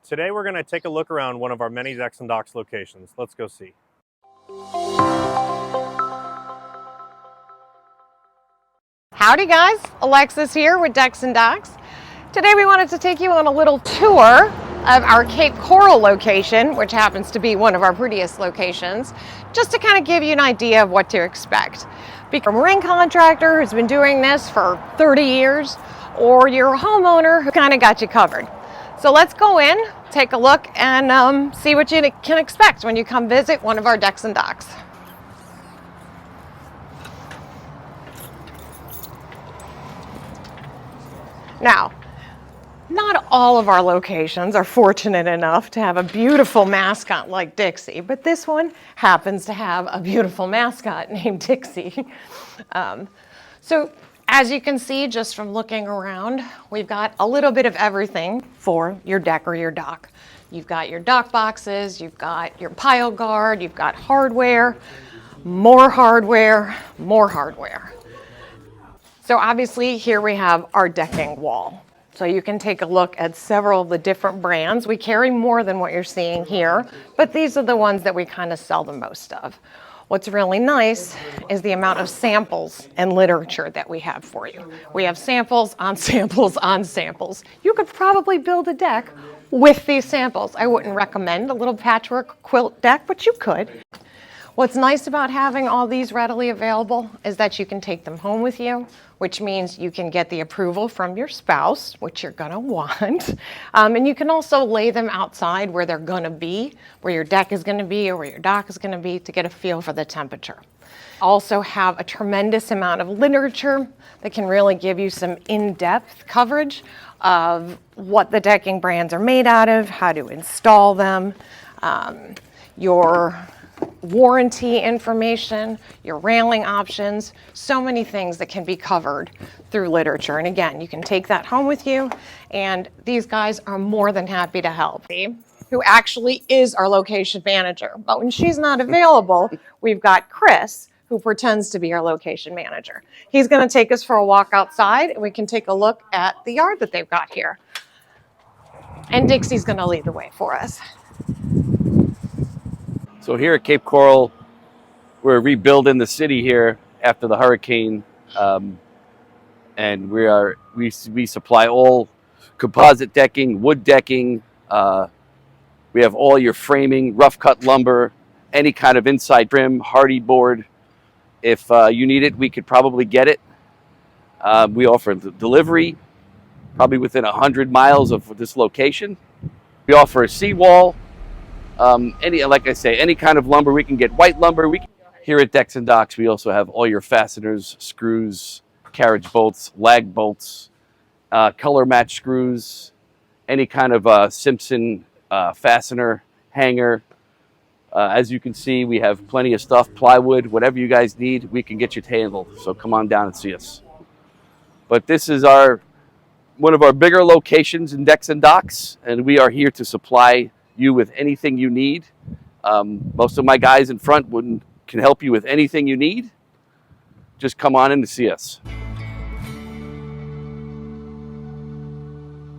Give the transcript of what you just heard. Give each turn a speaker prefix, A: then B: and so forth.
A: Today we're going to take a look around one of our many decks and docks locations. Let's go see.
B: Howdy guys, Alexis here with Decks and Docks. Today we wanted to take you on a little tour of our Cape Coral location, which happens to be one of our prettiest locations, just to kind of give you an idea of what to expect. Be a marine contractor who's been doing this for 30 years, or you're a homeowner who kind of got you covered. So let's go in, take a look, and see what you can expect when you come visit one of our Decks and Docks. Now, not all of our locations are fortunate enough to have a beautiful mascot like Dixie, but this one happens to have a beautiful mascot named Dixie. So as you can see, just from looking around, we've got a little bit of everything for your deck or your dock. You've got your dock boxes, you've got your pile guard, you've got hardware, more hardware, more hardware. So obviously here we have our decking wall. So you can take a look at several of the different brands. We carry more than what you're seeing here, but these are the ones that we kind of sell the most of. What's really nice is the amount of samples and literature that we have for you. We have samples on samples on samples. You could probably build a deck with these samples. I wouldn't recommend a little patchwork quilt deck, but you could. What's nice about having all these readily available is that you can take them home with you, which means you can get the approval from your spouse, which you're gonna want. And you can also lay them outside where they're gonna be, where your deck is gonna be or where your dock is gonna be, to get a feel for the temperature. Also have a tremendous amount of literature that can really give you some in-depth coverage of what the decking brands are made out of, how to install them, your warranty information, your railing options, so many things that can be covered through literature. And again, you can take that home with you, and these guys are more than happy to help. Who actually is our location manager. But when she's not available, we've got Chris, who pretends to be our location manager. He's going to take us for a walk outside, and we can take a look at the yard that they've got here. And Dixie's going to lead the way for us.
C: So here at Cape Coral, we're rebuilding the city here after the hurricane, and we supply all composite decking, wood decking. We have all your framing, rough cut lumber, any kind of inside trim, hardy board. If you need it, we could probably get it. We offer delivery, probably within 100 miles of this location. We offer a seawall. Like I say, any kind of lumber. We can get white lumber. Here at Decks and Docks, we also have all your fasteners, screws, carriage bolts, lag bolts, color match screws, any kind of Simpson fastener, hanger. As you can see, we have plenty of stuff, plywood, whatever you guys need, we can get you handled. So come on down and see us. But this is one of our bigger locations in Decks and Docks, and we are here to supply you with anything you need. Most of my guys in front can help you with anything you need. Just come on in to see us.